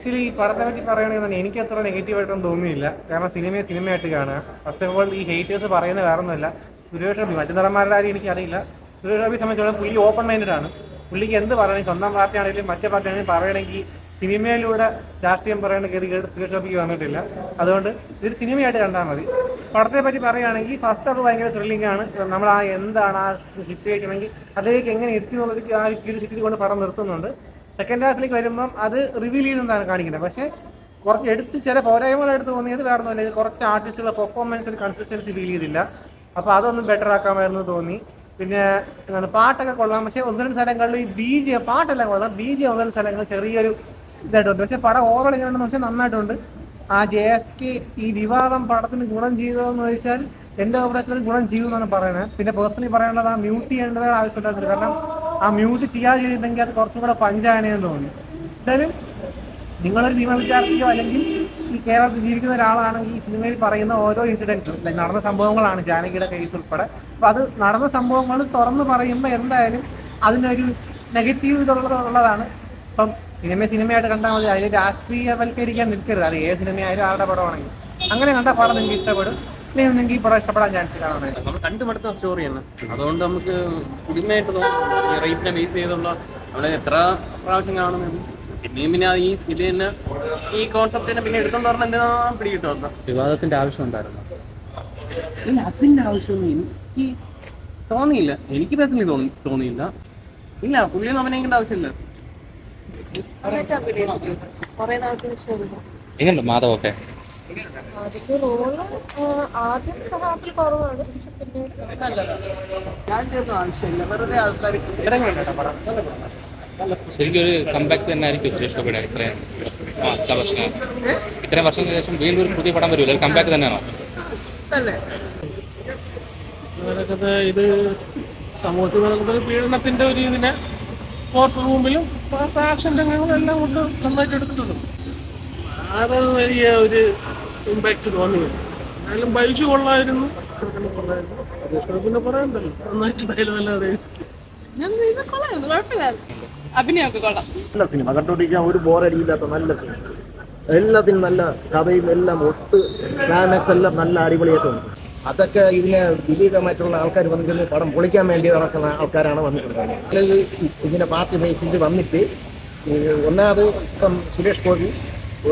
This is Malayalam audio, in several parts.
ആക്ച്വലി ഈ പടത്തെ പറ്റി പറയുകയാണെങ്കിൽ തന്നെ എനിക്ക് അത്ര നെഗറ്റീവായിട്ടൊന്നും തോന്നിയില്ല. കാരണം സിനിമയായിട്ട് കാണുക. ഫസ്റ്റ് ഓഫ് ഓൾ ഈ ഹേറ്റേഴ്സ് പറയുന്ന വേറൊന്നുമല്ല. സുരേഷ് ഗോപി മറ്റു നടന്മാരുടെ കാര്യം എനിക്കറിയില്ല. സുരേഷ് ഗോപിയെ സംബന്ധിച്ചോളം പുള്ളി ഓപ്പൺ മൈൻഡഡ് ആണ്. പുള്ളിക്ക് എന്ത് പറയണമെങ്കിൽ സ്വന്തം പാർട്ടി ആണെങ്കിലും മറ്റേ പാർട്ടി ആണെങ്കിലും പറയണമെങ്കിൽ സിനിമയിലൂടെ രാഷ്ട്രീയം പറയേണ്ട ഗതി കേട്ട് സുരേഷ് ഗോപിക്ക് വന്നിട്ടില്ല. അതുകൊണ്ട് ഇതൊരു സിനിമയായിട്ട് കണ്ടാൽ മതി. പടത്തെ പറ്റി പറയുകയാണെങ്കിൽ ഫസ്റ്റ് അത് ഭയങ്കര ത്രില്ലിംഗ് ആണ്. നമ്മൾ എന്താണ് ആ സിറ്റുവേഷൻ എങ്കിൽ അതിലേക്ക് എങ്ങനെ എത്തി എന്നുള്ളത് ആ ഒരു ക്യൂരിയോസിറ്റി കൊണ്ട് പടം നിർത്തുന്നുണ്ട്. സെക്കൻഡ് ഹാഫിലേക്ക് വരുമ്പം അത് റിവീൽ ചെയ്തെന്നാണ് കാണിക്കുന്നത്. പക്ഷേ കുറച്ച് എടുത്ത് ചില പോരായ്മകൾ എടുത്ത് തോന്നിയത് വേറെ ഒന്നുമില്ല. കുറച്ച് ആർട്ടിസ്റ്റുകളുടെ പെർഫോമൻസിൽ കൺസിസ്റ്റൻസി ഫീൽ ചെയ്തില്ല. അപ്പോൾ അതൊന്നും ബെറ്റർ ആക്കാമായിരുന്നു തോന്നി. പിന്നെ എന്താണ് പാട്ടൊക്കെ കൊള്ളാം. പക്ഷേ ഒന്നിനും സ്ഥലങ്ങളിൽ ഈ BGM പാട്ടെല്ലാം കൊള്ളാം. BGM ഒന്നിനും സ്ഥലങ്ങളിൽ ചെറിയൊരു ഇതായിട്ടുണ്ട്. പക്ഷേ പടം ഓവറോൾ എങ്ങനെയുണ്ടെന്ന് വെച്ചാൽ നന്നായിട്ടുണ്ട്. ആ JSK ഈ വിവാദം പടത്തിന് ഗുണം ചെയ്തതെന്ന് ചോദിച്ചാൽ എൻ്റെ അഭിപ്രായത്തിൽ ഗുണം ചെയ്യുമെന്നാണ് പറയുന്നത്. പിന്നെ പേഴ്സണലി പറയാനുള്ളത് ആ മ്യൂട്ട് ചെയ്യേണ്ടത് ആവശ്യമുണ്ടായിരുന്നില്ല. കാരണം ആ മ്യൂട്ട് ചെയ്യാതെ ചെയ്തിരുന്നെങ്കിൽ അത് കുറച്ചും കൂടെ പഞ്ചായണെന്ന് തോന്നി. എന്തായാലും നിങ്ങളൊരു നിയമ വിദ്യാർത്ഥിയോ അല്ലെങ്കിൽ ഈ കേരളത്തിൽ ജീവിക്കുന്ന ഒരാളാണെങ്കിൽ ഈ സിനിമയിൽ പറയുന്ന ഓരോ ഇൻസിഡൻസും നടന്ന സംഭവങ്ങളാണ്, ജാനകിയുടെ കേസ് ഉൾപ്പെടെ. അപ്പോൾ അത് നടന്ന സംഭവങ്ങൾ തുറന്ന് പറയുമ്പോൾ എന്തായാലും അതിനൊരു നെഗറ്റീവ് ഇതുള്ളതാണ്. ഇപ്പം സിനിമയായിട്ട് കണ്ടാൽ മതി. അതിൽ രാഷ്ട്രീയവൽക്കരിക്കാൻ നിൽക്കരുത്. അത് ഏത് സിനിമയായാലും ആരുടെ പടമാണെങ്കിൽ അങ്ങനെ കണ്ടാൽ പടം നിങ്ങൾക്ക് ഇഷ്ടപ്പെടും. അല്ലെങ്കിൽ നിങ്ങൾക്ക് ഈ പടം ഇഷ്ടപ്പെടാൻ ചാൻസ് കാണുന്നത് നമ്മൾ കണ്ടുമടുത്ത സ്റ്റോറിയാണ്. അതുകൊണ്ട് നമുക്ക് പുതുമയായിട്ട് തോന്നും. റേറ്റിനെ ബേസ് ചെയ്തുള്ള നമ്മൾ എത്ര പ്രാവശ്യം കാണുന്നത്. പിന്നെയും പിന്നെ ഈ ഇത് തന്നെ ഈ കോൺസെപ്റ്റ് തന്നെ പിന്നെ എടുത്തോണ്ട് പറഞ്ഞാൽ എന്തിനാ പിടികിട്ടും. വിവാദത്തിന്റെ ആവശ്യം ഉണ്ടായിരുന്നു. ഇല്ല, അതിന്റെ ആവശ്യമൊന്നും എനിക്ക് തോന്നിയില്ല. എനിക്ക് പേഴ്സണലി തോന്നിയില്ല. ഇല്ല, പുള്ളിയൊന്നും അഭിനയിക്കേണ്ട ആവശ്യമില്ല. എങ്ങനെയുണ്ട് മാധവൊക്കെ? ശരിക്കും ഒരു കംബാക്ക് തന്നെ ആയിരിക്കും സുരേഷ് ഗോപിയുടെ. ഇത്രയും വർഷങ്ങൾക്ക് ശേഷം വീണ്ടും ഒരു പുതിയ പടം വരുമല്ലോ, കംബാക്ക് തന്നെയാണോ? ഇത് സമൂഹത്തിൽ നടക്കുന്ന പീഡനത്തിന്റെ ഒരു ഇതിനെ കോർട്ട് റൂമിലും ആക്ഷൻ രംഗങ്ങളും എല്ലാം കൊണ്ട് നന്നായിട്ട് എടുത്തിട്ടുണ്ട്. അത് വലിയ ഒരു ഇമ്പാക്ട് തോന്നിയത്. എന്നാലും ബൈജു കൊള്ളായിരുന്നു. പിന്നെ പറയണ്ടല്ലോ, നന്നായിട്ട് ഡയലോഗല്ലാതെ അഭിനയമൊക്കെ കൊള്ളാം. നല്ല സിനിമ കണ്ടുപിടിക്കാൻ ഒരു ബോറടിയില്ലാത്ത നല്ല സിനിമ. എല്ലാത്തിനും നല്ല കഥയും എല്ലാം ഒട്ട് ക്ലൈമാക്സ് എല്ലാം നല്ല അടിപൊളിയായിട്ടുണ്ട്. അതൊക്കെ ഇതിനെ വിപരീതമായിട്ടുള്ള ആൾക്കാർ വന്നിരുന്ന് പടം പൊളിക്കാൻ വേണ്ടി നടക്കുന്ന ആൾക്കാരാണ് വന്നിട്ടുള്ളത്. ഇതിനെ പാർട്ടി ബേസിൽ വന്നിട്ട് ഒന്നാമത് ഇപ്പം സുരേഷ് ഗോപി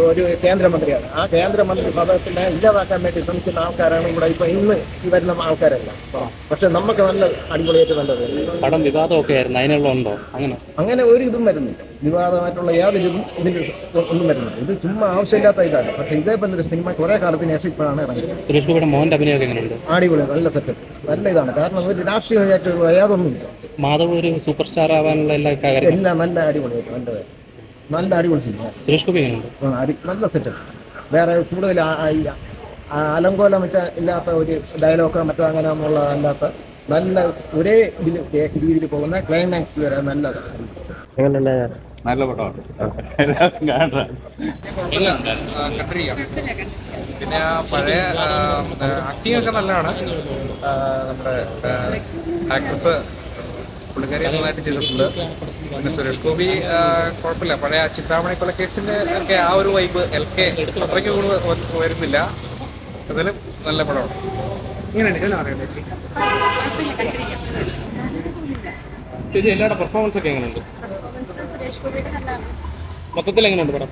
ഒരു കേന്ദ്രമന്ത്രിയാണ്. ആ കേന്ദ്രമന്ത്രി പദത്തിനെ ഇല്ലാതാക്കാൻ വേണ്ടി ശ്രമിക്കുന്ന ആൾക്കാരാണ് ഇവിടെ ഇപ്പൊ ഇന്ന് ഈ വരുന്ന ആൾക്കാരല്ല. പക്ഷെ നമുക്ക് നല്ല അടിപൊളിയായിട്ട് നല്ലത്. പടം വിവാദമൊക്കെ ആയിരുന്നു, അതിനുള്ള ഉണ്ടോ? അങ്ങനെ ഒരു ഇതും വരുന്നില്ല. വിവാദമായിട്ടുള്ള യാതൊരു ഇതും ഇതിന് ഒന്നും വരുന്നില്ല. ഇത് ചുമ്മാ ആവശ്യമില്ലാത്ത ഇതാണ്. പക്ഷെ ഇതേപോലെ ഒരു സിനിമ കുറെ കാലത്തിന് ശേഷം ഇപ്പോഴാണ് ഇറങ്ങിയത്. സുരേഷ് ഗോപിയുടെ മോഹൻ്റെ അഭിനയമൊക്കെ എങ്ങനെയുണ്ട്? അടിപൊളി, നല്ല സെറ്റപ്പ്, നല്ല ഇതാണ്. കാരണം ഒരു രാഷ്ട്രീയമായിട്ട് യാതൊന്നുമില്ല. മാധവ് ഒരു സൂപ്പർ സ്റ്റാർ ആവാനുള്ള എല്ലാം നല്ല അടിപൊളിയായിട്ട് നല്ല അടിപൊളി സിനിമ. സുരേഷ് ഗോപി എങ്ങനെയുണ്ട്? നല്ല സെറ്റപ്പ്. വേറെ കൂടുതൽ അലങ്കോലം ഇല്ലാത്ത ഒരു ഡയലോഗോ മറ്റോ അങ്ങനെ അല്ലാത്ത നല്ല ഒരേ രീതിയിൽ പോകുന്ന ക്ലൈമാക്സ് വരെ നല്ലതാണ്. നല്ല പടമാണ്. പിന്നെ പഴയ ആക്ടിങ് ഒക്കെ നല്ലതാണ്. നമ്മുടെ ആക്ട്രസ് പുള്ളിക്കാരി നന്നായിട്ട് ചെയ്തിട്ടുണ്ട്. പിന്നെ സുരേഷ് ഗോപി കുഴപ്പമില്ല. പഴയ ചിന്താമണി കൊലക്കേസിന്റെ ഒക്കെ ആ ഒരു വൈബ് LK അത്രയ്ക്ക് കൂടുതൽ വരുന്നില്ല. അതിലും നല്ല പടമാണ്. ചേച്ചി എല്ലാവരുടെ പെർഫോമൻസ് ഒക്കെ എങ്ങനെയുണ്ട്? മൊത്തത്തിൽ എങ്ങനെയുണ്ട് പടം?